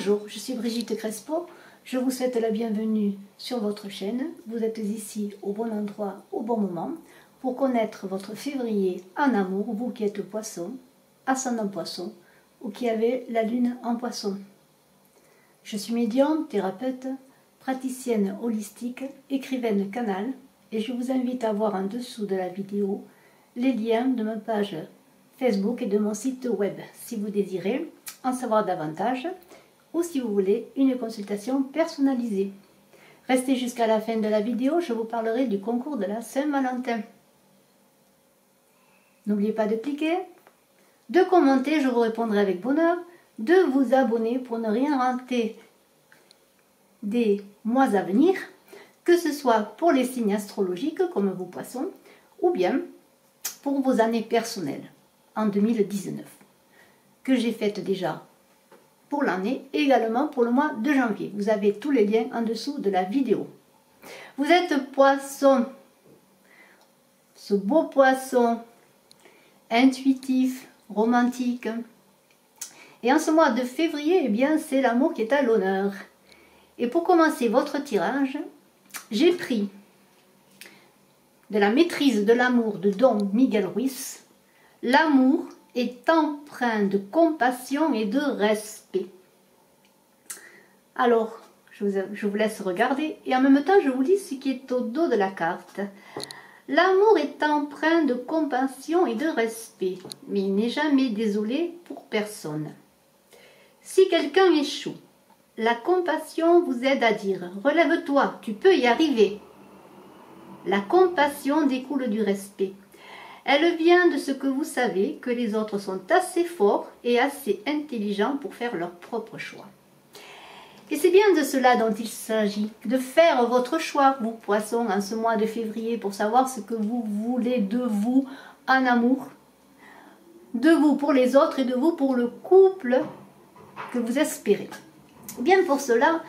Bonjour, je suis Brigitte Crespo, je vous souhaite la bienvenue sur votre chaîne. Vous êtes ici au bon endroit, au bon moment, pour connaître votre février en amour, vous qui êtes poisson, ascendant poisson, ou qui avez la lune en poisson. Je suis médium, thérapeute, praticienne holistique, écrivaine canal, et je vous invite à voir en dessous de la vidéo les liens de ma page Facebook et de mon site web, si vous désirez en savoir davantage, ou si vous voulez une consultation personnalisée. Restez jusqu'à la fin de la vidéo, je vous parlerai du concours de la Saint-Valentin. N'oubliez pas de cliquer, de commenter, je vous répondrai avec bonheur, de vous abonner pour ne rien rater des mois à venir, que ce soit pour les signes astrologiques comme vos poissons, ou bien pour vos années personnelles en 2019, que j'ai faites déjà pour l'année et également pour le mois de janvier. Vous avez tous les liens en dessous de la vidéo. Vous êtes poisson, ce beau poisson intuitif, romantique. Et en ce mois de février, eh bien, c'est l'amour qui est à l'honneur. Et pour commencer votre tirage, j'ai pris de la maîtrise de l'amour de Don Miguel Ruiz. L'amour est empreint de compassion et de respect. Alors, je vous laisse regarder et en même temps, je vous lis ce qui est au dos de la carte. L'amour est empreint de compassion et de respect, mais il n'est jamais désolé pour personne. Si quelqu'un échoue, la compassion vous aide à dire « Relève-toi, tu peux y arriver ». La compassion découle du respect. Elle vient de ce que vous savez que les autres sont assez forts et assez intelligents pour faire leur propre choix. Et c'est bien de cela dont il s'agit, de faire votre choix, vous poissons, en ce mois de février, pour savoir ce que vous voulez de vous en amour, de vous pour les autres et de vous pour le couple que vous espérez. Bien pour cela,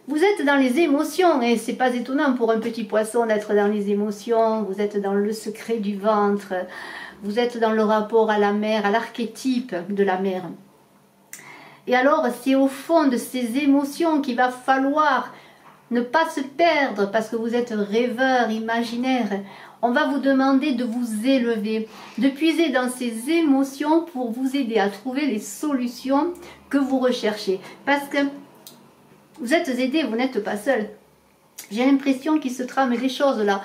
vous êtes dans les émotions, et c'est pas étonnant pour un petit poisson d'être dans les émotions, vous êtes dans le secret du ventre, vous êtes dans le rapport à la mer, à l'archétype de la mer. Et alors, c'est au fond de ces émotions qu'il va falloir ne pas se perdre, parce que vous êtes rêveur, imaginaire. On va vous demander de vous élever, de puiser dans ces émotions pour vous aider à trouver les solutions que vous recherchez. Parce que vous êtes aidé, vous n'êtes pas seul. J'ai l'impression qu'il se trame des choses là.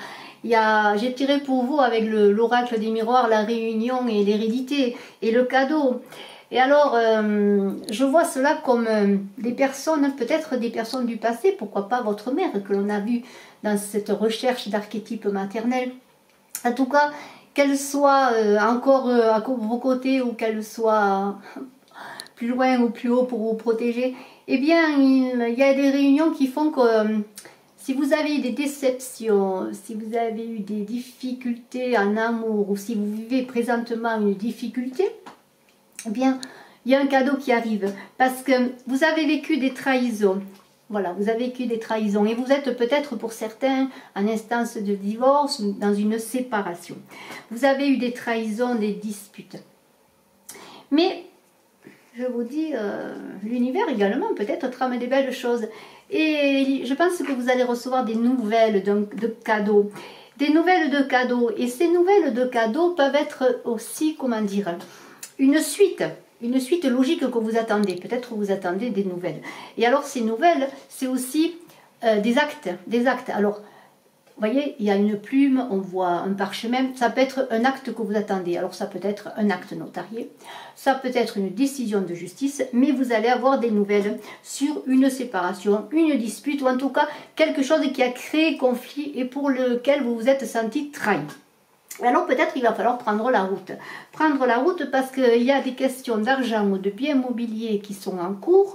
J'ai tiré pour vous avec l'oracle des miroirs, la réunion et l'hérédité et le cadeau. Et alors, je vois cela comme des personnes, peut-être des personnes du passé, pourquoi pas votre mère, que l'on a vu dans cette recherche d'archétype maternel. En tout cas, qu'elle soit encore à vos côtés ou qu'elle soit plus loin ou plus haut pour vous protéger, eh bien, il y a des réunions qui font que si vous avez eu des déceptions, si vous avez eu des difficultés en amour ou si vous vivez présentement une difficulté, eh bien, il y a un cadeau qui arrive parce que vous avez vécu des trahisons. Voilà, vous avez vécu des trahisons et vous êtes peut-être pour certains en instance de divorce ou dans une séparation. Vous avez eu des trahisons, des disputes. Mais je vous dis, l'univers également peut-être trame des belles choses. Et je pense que vous allez recevoir des nouvelles de cadeaux. Des nouvelles de cadeaux. Et ces nouvelles de cadeaux peuvent être aussi, comment dire, une suite logique que vous attendez. Peut-être que vous attendez des nouvelles. Et alors ces nouvelles, c'est aussi des actes. Alors, vous voyez, il y a une plume, on voit un parchemin, ça peut être un acte que vous attendez. Alors ça peut être un acte notarié, ça peut être une décision de justice, mais vous allez avoir des nouvelles sur une séparation, une dispute, ou en tout cas quelque chose qui a créé conflit et pour lequel vous vous êtes senti trahi. Alors peut-être il va falloir prendre la route. Prendre la route parce qu'il y a des questions d'argent ou de biens mobiliers qui sont en cours,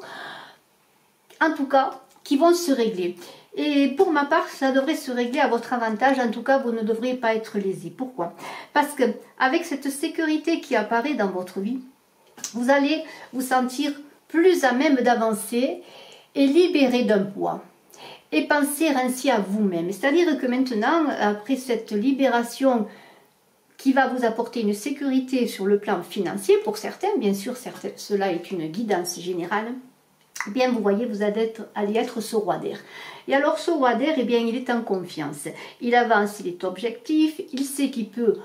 en tout cas, qui vont se régler. Et pour ma part, ça devrait se régler à votre avantage. En tout cas, vous ne devriez pas être lésé. Pourquoi? Parce que avec cette sécurité qui apparaît dans votre vie, vous allez vous sentir plus à même d'avancer et libéré d'un poids. Et penser ainsi à vous-même. C'est-à-dire que maintenant, après cette libération qui va vous apporter une sécurité sur le plan financier, pour certains, bien sûr, cela est une guidance générale, eh bien vous voyez, vous allez être ce roi d'air. Et alors ce roi d'air, eh bien il est en confiance. Il avance, il est objectif, il sait qu'il peut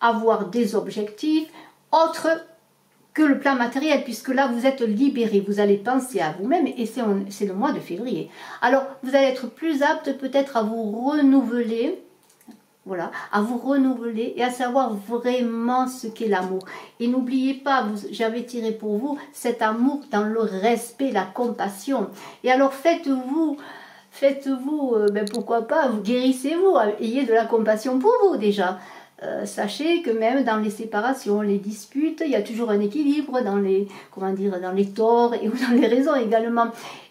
avoir des objectifs autres que le plan matériel, puisque là vous êtes libéré, vous allez penser à vous-même, et c'est le mois de février. Alors vous allez être plus apte peut-être à vous renouveler, voilà, à vous renouveler et à savoir vraiment ce qu'est l'amour. Et n'oubliez pas, j'avais tiré pour vous cet amour dans le respect, la compassion. Et alors faites-vous, pourquoi pas, vous guérissez-vous, ayez de la compassion pour vous déjà. Sachez que même dans les séparations, les disputes, il y a toujours un équilibre dans les, comment dire, dans les torts et dans les raisons également.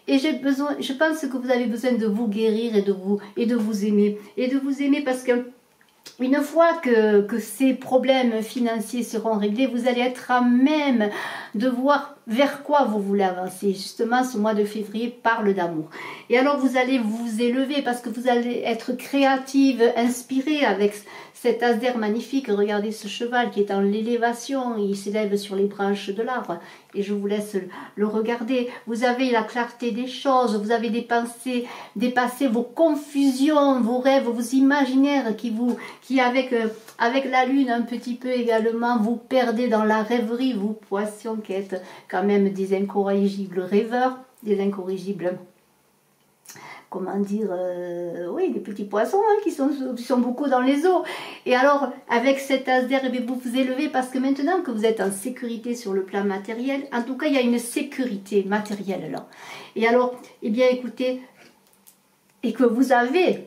Et je pense que vous avez besoin de vous guérir et de vous aimer. Et de vous aimer parce que une fois que ces problèmes financiers seront réglés, vous allez être à même de voir vers quoi vous voulez avancer. Justement, ce mois de février parle d'amour. Et alors, vous allez vous élever parce que vous allez être créative, inspirée avec cet as d'air magnifique. Regardez ce cheval qui est en l'élévation, il s'élève sur les branches de l'arbre. Et je vous laisse le regarder. Vous avez la clarté des choses, vous avez dépassé vos confusions, vos rêves, vos imaginaires qui avec la lune un petit peu également, vous perdez dans la rêverie, vous poissons qui êtes quand même des incorrigibles rêveurs, des incorrigibles, comment dire, oui, des petits poissons hein, qui sont beaucoup dans les eaux. Et alors, avec cet as d'air, vous vous élevez parce que maintenant que vous êtes en sécurité sur le plan matériel, en tout cas, il y a une sécurité matérielle là. Et alors, eh bien, écoutez, et que vous avez,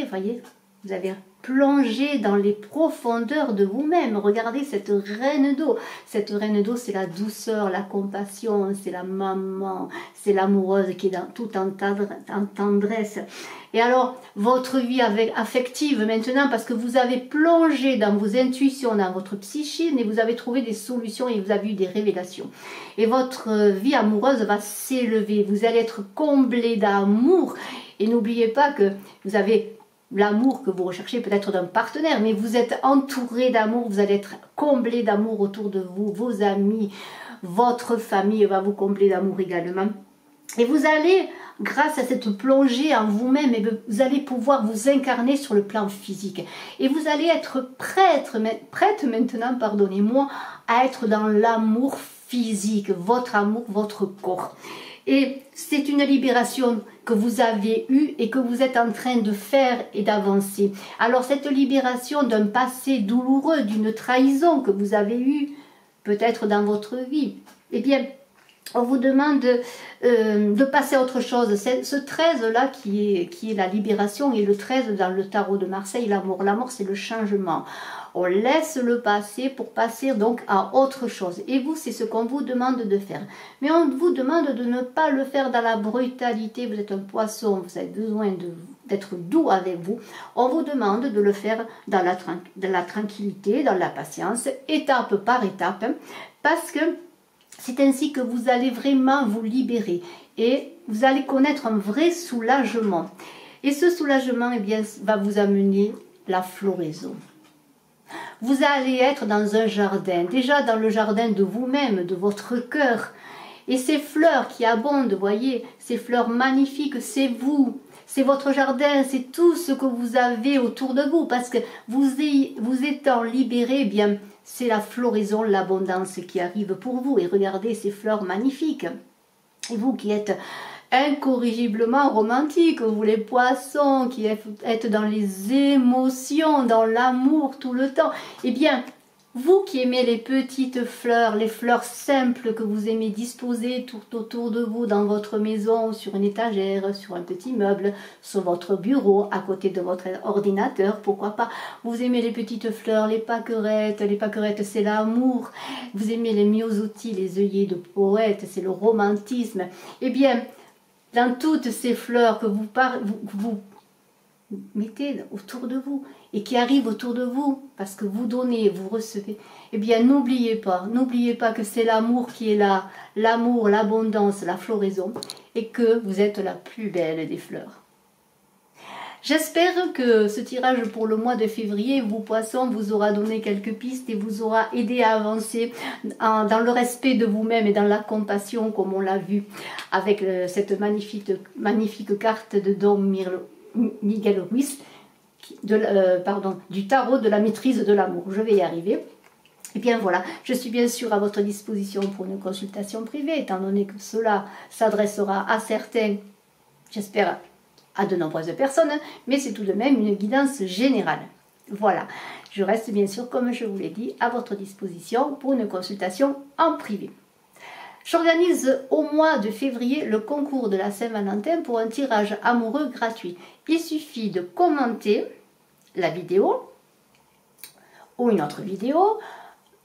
voyez, vous avez plongé dans les profondeurs de vous-même. Regardez cette reine d'eau. Cette reine d'eau, c'est la douceur, la compassion, c'est la maman, c'est l'amoureuse qui est tout en tendresse. Et alors, votre vie affective maintenant, parce que vous avez plongé dans vos intuitions, dans votre psychisme, et vous avez trouvé des solutions et vous avez eu des révélations. Et votre vie amoureuse va s'élever. Vous allez être comblé d'amour. Et n'oubliez pas que vous avez l'amour que vous recherchez peut-être d'un partenaire, mais vous êtes entouré d'amour, vous allez être comblé d'amour autour de vous, vos amis, votre famille va vous combler d'amour également. Et vous allez, grâce à cette plongée en vous-même, vous allez pouvoir vous incarner sur le plan physique. Et vous allez être prête maintenant, pardonnez-moi, à être dans l'amour physique, votre amour, votre corps. Et c'est une libération que vous avez eue et que vous êtes en train de faire et d'avancer. Alors cette libération d'un passé douloureux, d'une trahison que vous avez eue peut-être dans votre vie, eh bien, on vous demande de passer à autre chose. C'est ce 13-là qui est la libération, et le 13 dans le tarot de Marseille, l'amour. L'amour, c'est le changement. On laisse le passé pour passer donc à autre chose. Et vous, c'est ce qu'on vous demande de faire. Mais on vous demande de ne pas le faire dans la brutalité. Vous êtes un poisson, vous avez besoin d'être doux avec vous. On vous demande de le faire dans la tranquillité, dans la patience, étape par étape, parce que c'est ainsi que vous allez vraiment vous libérer et vous allez connaître un vrai soulagement. Et ce soulagement, eh bien, va vous amener la floraison. Vous allez être dans un jardin, déjà dans le jardin de vous-même, de votre cœur. Et ces fleurs qui abondent, voyez, ces fleurs magnifiques, c'est vous. C'est votre jardin, c'est tout ce que vous avez autour de vous. Parce que vous étant libéré, eh bien, c'est la floraison, l'abondance qui arrive pour vous. Et regardez ces fleurs magnifiques. Et vous qui êtes incorrigiblement romantique, vous les poissons, qui êtes dans les émotions, dans l'amour tout le temps, eh bien, vous qui aimez les petites fleurs, les fleurs simples que vous aimez disposer tout autour de vous, dans votre maison, sur une étagère, sur un petit meuble, sur votre bureau, à côté de votre ordinateur, pourquoi pas. Vous aimez les petites fleurs, les pâquerettes c'est l'amour. Vous aimez les myosotis, les œillets de poète, c'est le romantisme. Eh bien, dans toutes ces fleurs que vous mettez autour de vous et qui arrivent autour de vous parce que vous donnez, vous recevez, eh bien n'oubliez pas que c'est l'amour qui est là, l'amour, l'abondance, la floraison, et que vous êtes la plus belle des fleurs. J'espère que ce tirage pour le mois de février, vous poissons, vous aura donné quelques pistes et vous aura aidé à avancer dans le respect de vous-même et dans la compassion, comme on l'a vu avec cette magnifique carte de Don Miguel Ruiz, du tarot de la maîtrise de l'amour. Je vais y arriver. Et bien voilà, je suis bien sûr à votre disposition pour une consultation privée, étant donné que cela s'adressera à certains, j'espère à de nombreuses personnes, mais c'est tout de même une guidance générale. Voilà, je reste bien sûr, comme je vous l'ai dit, à votre disposition pour une consultation en privé. J'organise au mois de février le concours de la Saint-Valentin pour un tirage amoureux gratuit. Il suffit de commenter la vidéo ou une autre vidéo,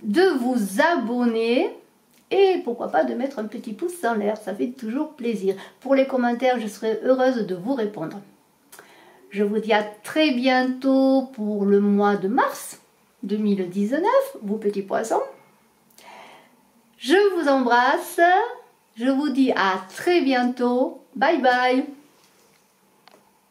de vous abonner et pourquoi pas de mettre un petit pouce en l'air, ça fait toujours plaisir. Pour les commentaires, je serai heureuse de vous répondre. Je vous dis à très bientôt pour le mois de mars 2019, vous petits poissons. Je vous embrasse, je vous dis à très bientôt, bye bye.